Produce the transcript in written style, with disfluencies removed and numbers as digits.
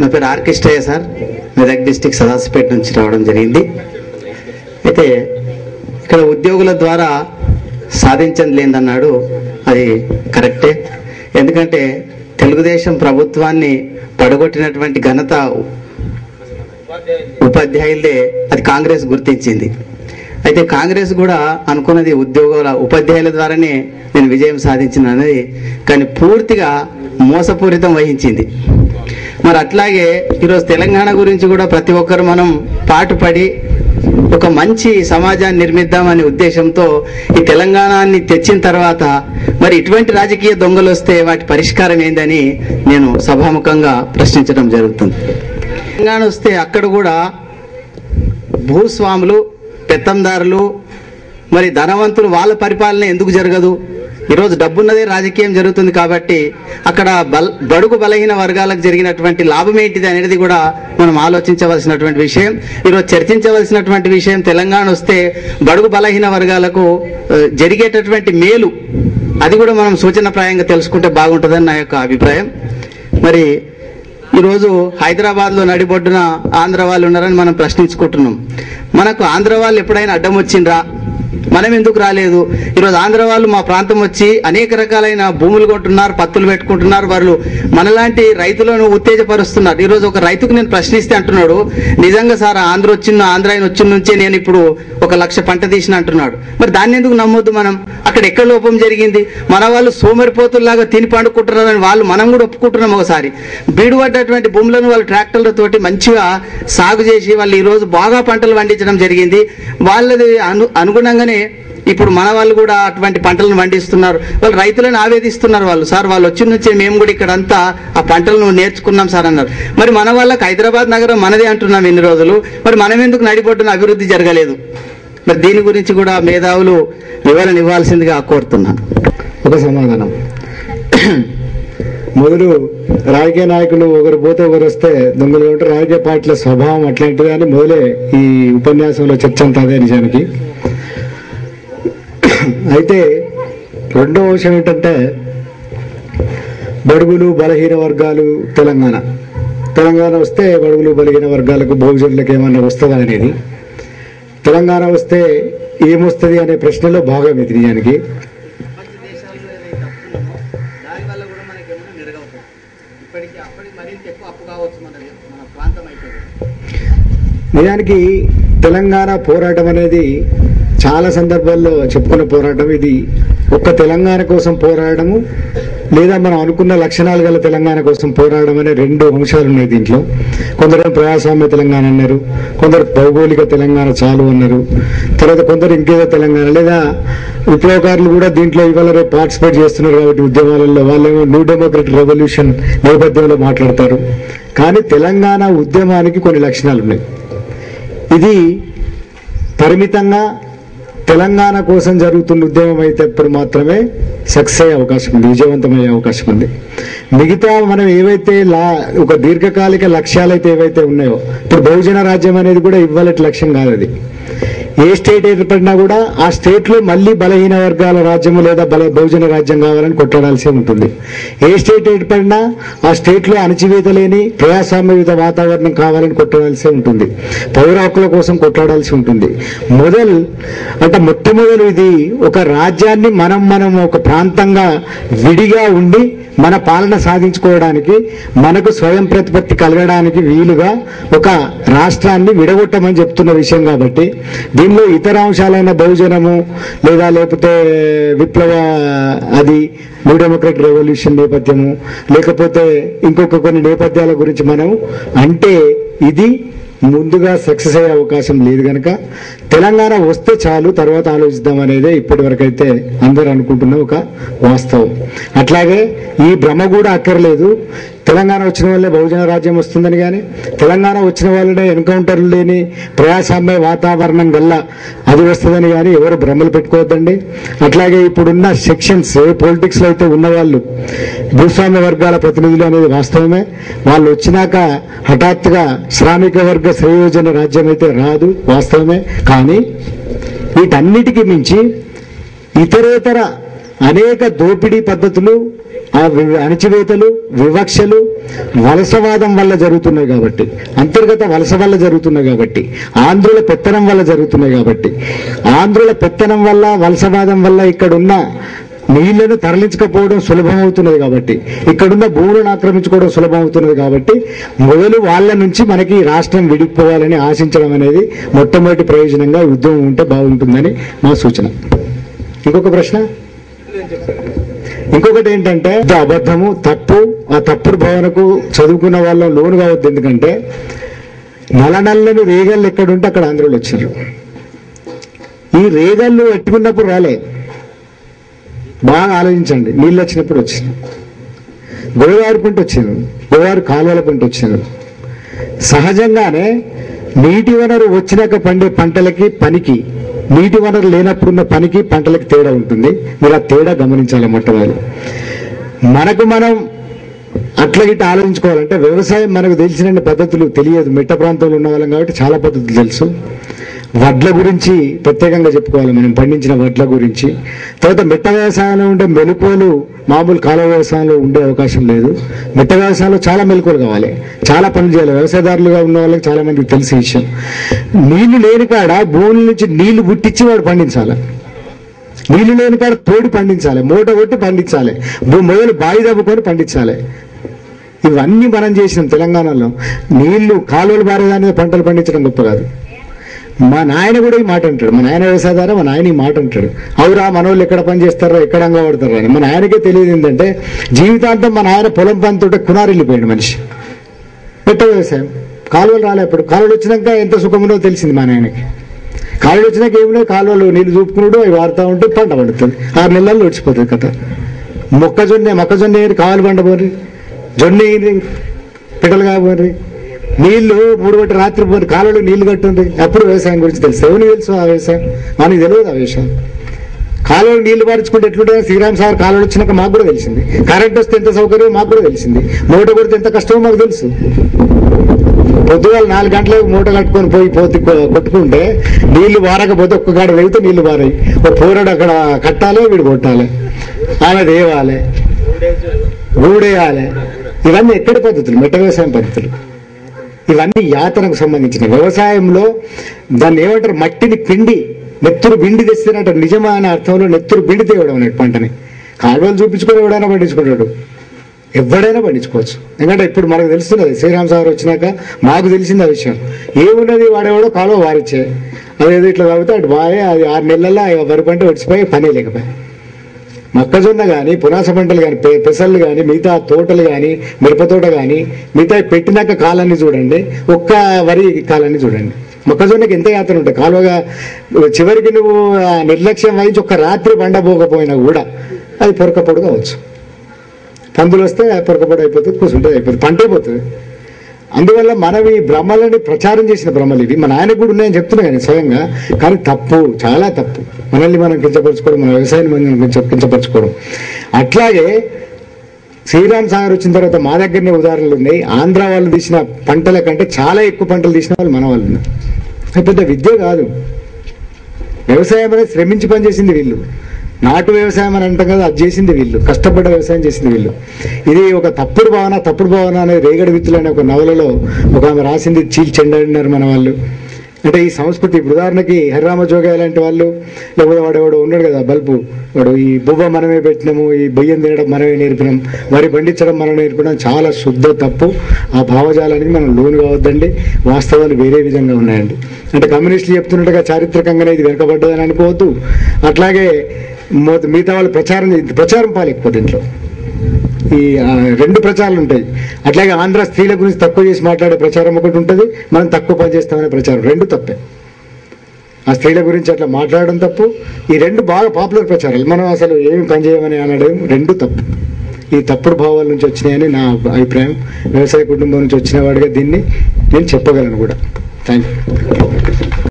నా పేరు ఆర్కిస్టయ్య sir, Medak district సదాసిపేట నుంచి రావడం జరిగింది. అయితే ఇక్కడ ఉద్యోగుల ద్వారా సాధించండి లేదన్నాడు, అది కరెక్టే. ఎందుకంటే తెలుగుదేశం ప్రభుత్వాన్ని పడగొట్టినటువంటి ఘనత ఉపాధ్యాయులదే, అది కాంగ్రెస్ గుర్తించింది. అయితే కాంగ్రెస్ కూడా అనుకున్నది ఉపాధ్యాయుల ద్వారానే నేను విజయం సాధించిన అనేది, కానీ పూర్తిగా మోసపూరితం వహించింది. మరి అట్లాగే ఈరోజు తెలంగాణ గురించి కూడా ప్రతి ఒక్కరు మనం పాటుపడి ఒక మంచి సమాజాన్ని నిర్మిద్దామనే ఉద్దేశంతో ఈ తెలంగాణని తెచ్చిన తర్వాత మరి ఇటువంటి రాజకీయ దొంగలు వస్తే వాటి పరిష్కారం ఏందని నేను సభాముఖంగా ప్రశ్నించడం జరుగుతుంది. తెలంగాణ వస్తే అక్కడ కూడా భూస్వాములు, పెత్తందారులు, మరి ధనవంతులు వాళ్ళ పరిపాలన ఎందుకు జరగదు? ఈరోజు డబ్బున్నదే రాజకీయం జరుగుతుంది కాబట్టి అక్కడ బడుగు బలహీన వర్గాలకు జరిగినటువంటి లాభం ఏంటిది అనేది కూడా మనం ఆలోచించవలసినటువంటి విషయం. ఈరోజు చర్చించవలసినటువంటి విషయం, తెలంగాణ వస్తే బడుగు బలహీన వర్గాలకు జరిగేటటువంటి మేలు అది కూడా మనం సూచనప్రాయంగా తెలుసుకుంటే బాగుంటుందని నా యొక్క అభిప్రాయం. మరి ఈరోజు హైదరాబాద్లో నడిబొడ్డున ఆంధ్ర వాళ్ళు ఉన్నారని మనం ప్రశ్నించుకుంటున్నాం. మనకు ఆంధ్ర వాళ్ళు ఎప్పుడైనా అడ్డం వచ్చిండ్రా? మనం ఎందుకు రాలేదు? ఈరోజు ఆంధ్ర వాళ్ళు మా ప్రాంతం వచ్చి అనేక రకాలైన భూములు కొంటున్నారు, పత్తులు పెట్టుకుంటున్నారు. వాళ్ళు మనలాంటి రైతులను ఉత్తేజపరుస్తున్నారు. ఈరోజు ఒక రైతుకు నేను ప్రశ్నిస్తే అంటున్నాడు, నిజంగా సార్ ఆంధ్ర ఆయన వచ్చిన నుంచే నేను ఇప్పుడు 1 లక్ష పంట తీసిన అంటున్నాడు. మరి దాన్ని ఎందుకు నమ్మొద్దు మనం? అక్కడ ఎక్కడ లోపం జరిగింది? మన వాళ్ళు సోమరిపోతుల్లాగా తిని పండుకుంటున్నారని మనం కూడా ఒప్పుకుంటున్నాం. ఒకసారి బీడుపడ్డటువంటి భూములను వాళ్ళు ట్రాక్టర్లతోటి మంచిగా సాగు చేసి వాళ్ళు ఈరోజు బాగా పంటలు పండించడం జరిగింది. వాళ్ళది అనుగుణంగానే ఇప్పుడు మన వాళ్ళు కూడా అటువంటి పంటలను పండిస్తున్నారు. వాళ్ళు రైతులను ఆవేదిస్తున్నారు. వాళ్ళు వచ్చిన నుంచి మేము కూడా ఇక్కడ అంతా ఆ పంటలను నేర్చుకున్నాం సార్ అన్నారు. మరి మన వాళ్ళకి హైదరాబాద్ నగరం మనదే అంటున్నాం ఎన్ని రోజులు, మరి మనం ఎందుకు నడిబొడ్డున అభివృద్ధి జరగలేదు? మరి దీని గురించి కూడా మేధావులు వివరణ ఇవ్వాల్సిందిగా కోరుతున్నాను. ఒక సమాధానం. మొదలు రాజకీయ నాయకులు ఒకరు పోతే ఒకరు వస్తే దొంగలు ఉంటే రాజకీయ పార్టీల స్వభావం అట్లాంటిది అని మొదలే ఈ ఉపన్యాసంలో చర్చ అంతా అదే నిజానికి. అయితే రెండో విషయం ఏంటంటే బడుగులు బలహీన వర్గాలు తెలంగాణ వస్తే బడుగులు బలహీన వర్గాలకు బహుజనులకు ఏమన్నా వస్తుందా అనేది, తెలంగాణ వస్తే ఏమొస్తుంది అనే ప్రశ్నలో భాగం ఇది నిజానికి. నిజానికి తెలంగాణ పోరాటం అనేది చాలా సందర్భాల్లో చెప్పుకున్న పోరాటం. ఇది ఒక్క తెలంగాణ కోసం పోరాడము లేదా మనం అనుకున్న లక్షణాలు గల తెలంగాణ కోసం పోరాడడం అనే 2 అంశాలు ఉన్నాయి దీంట్లో. కొందరు ప్రజాస్వామ్య తెలంగాణ అన్నారు, కొందరు భౌగోళిక తెలంగాణ చాలు అన్నారు, తర్వాత కొందరు ఇంకేదో తెలంగాణ, లేదా విప్లవకారులు కూడా దీంట్లో ఇవాళ రేపు పార్టిసిపేట్ చేస్తున్నారు కాబట్టి ఉద్యమాలలో వాళ్ళేమో న్యూ డెమోక్రటిక్ రెవల్యూషన్ నేపథ్యంలో మాట్లాడతారు. కానీ తెలంగాణ ఉద్యమానికి కొన్ని లక్షణాలు ఉన్నాయి. ఇది పరిమితంగా తెలంగాణ కోసం జరుగుతున్న ఉద్యమం అయితే అప్పుడు మాత్రమే సక్సెస్ అయ్యే అవకాశం ఉంది, విజయవంతమయ్యే అవకాశం ఉంది. మిగతా మనం ఏవైతే ఒక దీర్ఘకాలిక లక్ష్యాలు అయితే ఏవైతే ఉన్నాయో, ఇప్పుడు బహుజన రాజ్యం అనేది కూడా ఇవ్వాలటి లక్ష్యం కాదు. అది ఏ స్టేట్ ఏర్పడినా కూడా ఆ స్టేట్ లో మళ్ళీ బలహీన వర్గాల రాజ్యము లేదా బహుజన రాజ్యం కావాలని కొట్లాడాల్సి ఉంటుంది. ఏ స్టేట్ ఏర్పడినా ఆ స్టేట్ లో అణచివేత లేని ప్రజాస్వామ్యయుత వాతావరణం కావాలని కొట్లాడాల్సి ఉంటుంది, పౌర హక్కుల కోసం కొట్లాడాల్సి ఉంటుంది. మొట్టమొదలు ఇది ఒక రాజ్యాన్ని మనం ఒక ప్రాంతంగా విడిగా ఉండి మన పాలన సాధించుకోవడానికి, మనకు స్వయం ప్రతిపత్తి కలగడానికి వీలుగా ఒక రాష్ట్రాన్ని విడగొట్టమని చెప్తున్న విషయం కాబట్టి దీనిలో ఇతర అంశాలైన బహుజనము లేదా లేకపోతే విప్లవ అది న్యూ డెమోక్రటిక్ రెవల్యూషన్ నేపథ్యము లేకపోతే ఇంకొక కొన్ని నేపథ్యాల గురించి మనం అంటే ఇది ముందుగా సక్సెస్ అయ్యే అవకాశం లేదు కనుక తెలంగాణ వస్తే చాలు తర్వాత ఆలోచిద్దాం అనేదే ఇప్పటి వరకు అయితే అందరూ అనుకుంటున్న ఒక వాస్తవం. అట్లాగే ఈ భ్రమ కూడా అక్కర్లేదు. తెలంగాణ వచ్చిన వల్లే బహుజన రాజ్యం వస్తుందని కానీ, తెలంగాణ వచ్చిన వాళ్ళనే ఎన్కౌంటర్లు లేని ప్రజాస్వామ్య వాతావరణం వల్ల అది వస్తుందని కానీ ఎవరు భ్రమలు పెట్టుకోవద్దండి. అట్లాగే ఇప్పుడున్న సెక్షన్స్ పొలిటిక్స్ లో అయితే ఉన్నవాళ్ళు భూస్వామ్య వర్గాల ప్రతినిధులు అనేది వాస్తవమే. వాళ్ళు వచ్చినాక హఠాత్తుగా శ్రామిక వర్గ సంయోజన రాజ్యం అయితే రాదు, వాస్తవమే. కానీ వీటన్నిటికీ మించి ఇతరేతర అనేక దోపిడీ పద్ధతులు ఆ అణచివేతలు, వివక్షలు వలసవాదం వల్ల జరుగుతున్నాయి కాబట్టి, అంతర్గత వలస వల్ల జరుగుతున్నాయి కాబట్టి, ఆంధ్రుల పెత్తనం వల్ల జరుగుతున్నాయి కాబట్టి, ఆంధ్రుల పెత్తనం వల్ల వలసవాదం వల్ల ఇక్కడున్న నీళ్లను తరలించకపోవడం సులభం అవుతున్నది కాబట్టి, ఇక్కడున్న భూములను ఆక్రమించుకోవడం సులభం అవుతున్నది కాబట్టి, మొదలు వాళ్ళ నుంచి మనకి రాష్ట్రం విడిపోవాలని ఆశించడం అనేది మొట్టమొదటి ప్రయోజనంగా ఉద్యమం ఉంటే బాగుంటుందని మా సూచన. ఇంకొక ప్రశ్న, ఇంకొకటి ఏంటంటే అబద్ధము, తప్పు. ఆ తప్పుడు భావనకు చదువుకున్న వాళ్ళం లోను కావద్దు. ఎందుకంటే నల్లని రేగళ్ళు ఎక్కడుంటే అక్కడ ఆంధ్రులు వచ్చారు. ఈ రేగళ్ళు పెట్టుకున్నప్పుడు రాలే, బాగా ఆలోచించండి. నీళ్ళు వచ్చినప్పుడు వచ్చింది, గోదావరి పంట వచ్చింది, గోదావరి కాలువల పంట వచ్చింది. సహజంగానే నీటి వనరు వచ్చినాక పండే పంటలకి పనికి, నీటి వనరు లేనప్పుడున్న పనికి పంటలకి తేడా ఉంటుంది. మీరు ఆ తేడా గమనించాలి. మొట్టమొదటి మనకు మనం అట్లా గిట్ట ఆలోచించుకోవాలంటే వ్యవసాయం మనకు తెలిసిన పద్ధతులు తెలియదు. మిట్ట ప్రాంతంలో ఉన్న వాళ్ళం కాబట్టి చాలా పద్ధతులు తెలుసు. వడ్ల గురించి ప్రత్యేకంగా చెప్పుకోవాలి మనం, పండించిన వడ్ల గురించి. తర్వాత మిట్ట వ్యవసాయంలో ఉండే మెలకువలు మామూలు కాలువ వ్యవసాయంలో ఉండే అవకాశం లేదు. మిట్ట వ్యవసాయంలో చాలా మెలకువలు కావాలి, చాలా పనులు చేయాలి. వ్యవసాయదారులుగా ఉన్న వాళ్ళకి చాలా మందికి తెలిసే విషయం. నీళ్లు లేని కాడ భూముల నుంచి నీళ్లు పుట్టించి వాడు పండించాలి. నీళ్లు లేని కాడ తోడి పండించాలి, మూట కొట్టి పండించాలి, మొదలు బావి దవ్వుకొని పండించాలి. ఇవన్నీ మనం చేసినాం తెలంగాణలో. నీళ్లు కాలువలు బారేదాని పంటలు పండించడం గొప్ప కాదు. మా నాయన కూడా ఈ మాట అంటాడు. మా నాయన వ్యవసాయదారా, మా నాయన ఈ మాట అంటాడు. అవురా మనోళ్ళు ఎక్కడ పని చేస్తారో, ఎక్కడ అంగపడతారో అని. మా నాయనకే తెలియదు ఏంటంటే జీవితాంతం మా నాయన పొలం పనితోటే కునారెళ్ళిపోయాడు మనిషి. పెట్ట వ్యవసాయం, కాలువలు రాలేప్పుడు. కాలువలు వచ్చినాక ఎంత సుఖమునో తెలిసింది మా నాయనకి. కాలువలు వచ్చినాక ఏమిటో కాలువలు నీళ్లు చూపుకున్నాడు, అవి వారుతూ ఉంటే పంట పండుతుంది. 6 నెలల్లో వచ్చిపోతుంది కథ. మొక్కజొన్న ఏరి కావాలి పండబోర్రి, జొన్న ఏరి పిట్టలు కాబోర్రి, నీళ్లు 3 గంటల రాత్రి పోయి కాలువలు నీళ్లు కట్టుంది. అప్పుడు వ్యవసాయం గురించి తెలుసు. ఎవరికి తెలుసు ఆ వ్యవసాయం? మనకి తెలియదు ఆ విషయం. కాలువలు నీళ్లు పారించుకుంటే ఎట్లుంటే శ్రీరామ్ సాగర్ కాలువలు వచ్చినాక మాకు కూడా తెలిసింది. కరెంట్ వస్తే ఎంత సౌకర్యం మాకు కూడా తెలిసింది. మూట కొడితే ఎంత కష్టమో మాకు తెలుసు. పొద్దుగాల 4 గంటలకు మూట కట్టుకొని పోతే కొట్టుకుంటే నీళ్లు వారకపోతే ఒక్క కాడ వెళ్తే నీళ్లు వారాయి. ఒక పోరాడు అక్కడ కట్టాలి, వీడు కొట్టాలి, ఆమె దేవాలి, ఊడేయాలి. ఇవన్నీ ఎక్కడి పద్ధతులు? మెట్ట వ్యవసాయం పద్ధతులు. ఇవన్నీ యాతనకు సంబంధించిన. వ్యవసాయంలో దాన్ని ఏమంటారు, మట్టిని పిండి నెత్తురు బిండి తెస్తేనంటారు. నిజమైన అర్థంలో నెత్తురు బిండి తేవడం అన్నట్టు పంటని. కాలువలు చూపించుకొని ఎవడైనా పండించుకుంటాడు, ఎవడైనా పండించుకోవచ్చు. ఎందుకంటే ఇప్పుడు మనకు తెలుస్తున్నది, శ్రీరామ్ సాగర్ వచ్చినాక మాకు తెలిసింది ఆ విషయం. ఏమున్నది, వాడేవాడో కాలువ వారిచ్చే, అదేదో ఇట్లా తాగితే అటు బాగా అది 6 నెలల్లో వరి పంట వచ్చిపోయి పనే లేకపోయి. మొక్కజొన్న కానీ, పునాస పంటలు కానీ, పెసళ్ళు కానీ, మిగతా తోటలు కానీ, మిరప తోట కానీ, మిగతా పెట్టినాక కాలాన్ని చూడండి, ఒక్క వరి కాలాన్ని చూడండి. మొక్కజొన్నకి ఎంత యాత్ర ఉంటాయి. కాలువగా చివరికి నువ్వు నిర్లక్ష్యం వహించి ఒక్క రాత్రి పండబోకపోయినా కూడా అది పొరకపొడు కావచ్చు. పందులు వస్తే పొరకపొడు అయిపోతుంది, కూర్చుంటే అయిపోతుంది, పంట అయిపోతుంది. అందువల్ల మనం ఈ భ్రమలని ప్రచారం చేసిన భ్రమలు ఇవి. మన ఆయన కూడా ఉన్నాయని చెప్తున్నా కానీ స్వయంగా, కానీ తప్పు, చాలా తప్పు. మనల్ని మనం కించపరచుకోవడం, మన వ్యవసాయాన్ని మనం కించపరచుకోవడం. అట్లాగే శ్రీరామ్ సాగర్ వచ్చిన తర్వాత మా దగ్గరనే ఉదాహరణలు ఉన్నాయి. ఆంధ్ర వాళ్ళు తీసిన పంటల కంటే చాలా ఎక్కువ పంటలు తీసిన వాళ్ళు మన వాళ్ళు ఉన్నారు. అది పెద్ద విద్య కాదు. వ్యవసాయం అనేది శ్రమించి పనిచేసింది వీళ్ళు. నాటు వ్యవసాయం అని అంటాం కదా, అది చేసింది వీళ్ళు. కష్టపడ్డ వ్యవసాయం చేసింది వీళ్ళు. ఇది ఒక తప్పుడు భావన అనేది రేగడి విత్తులు అనే ఒక నవలలో ఒక ఆమె రాసింది. చీల్చెండాడినారు మన వాళ్ళు. అంటే ఈ సంస్కృతి, ఇప్పుడు ఉదాహరణకి హరిరామ జోగయ్య లాంటి వాళ్ళు, లేకపోతే వాడు ఉన్నాడు కదా బల్బు, వాడు ఈ బువ్వ మనమే పెట్టినాము, ఈ బొయ్యం తినడం మనమే నేర్పినాం, వరి పండించడం మనం నేర్పడం చాలా శుద్ధ తప్పు. ఆ భావజాలానికి మనం లోను కావద్దండి. వాస్తవాలు వేరే విధంగా ఉన్నాయండి. అంటే కమ్యూనిస్టులు చెప్తున్నట్టుగా చారిత్రకంగానే ఇది వెనకబడ్డదని అనుకోవద్దు. అట్లాగే మిగతా వాళ్ళు ప్రచారం పాలేకపోతే ఇంట్లో ఈ 2 ప్రచారాలు ఉంటాయి. అట్లాగే ఆంధ్ర స్త్రీల గురించి తక్కువ చేసి మాట్లాడే ప్రచారం ఒకటి ఉంటుంది, మనం తక్కువ పని చేస్తామనే ప్రచారం. 2 తప్పే. ఆ స్త్రీల గురించి అట్లా మాట్లాడడం తప్పు. ఈ 2 బాగా పాపులర్ ప్రచారాలు. మనం అసలు ఏమి పని చేయమని అనడం 2 తప్పు. ఈ తప్పుడు భావాల నుంచి వచ్చినాయని నా అభిప్రాయం. వ్యవసాయ కుటుంబం నుంచి వచ్చిన వాడిగా దీన్ని నేను చెప్పగలను కూడా. Thank you.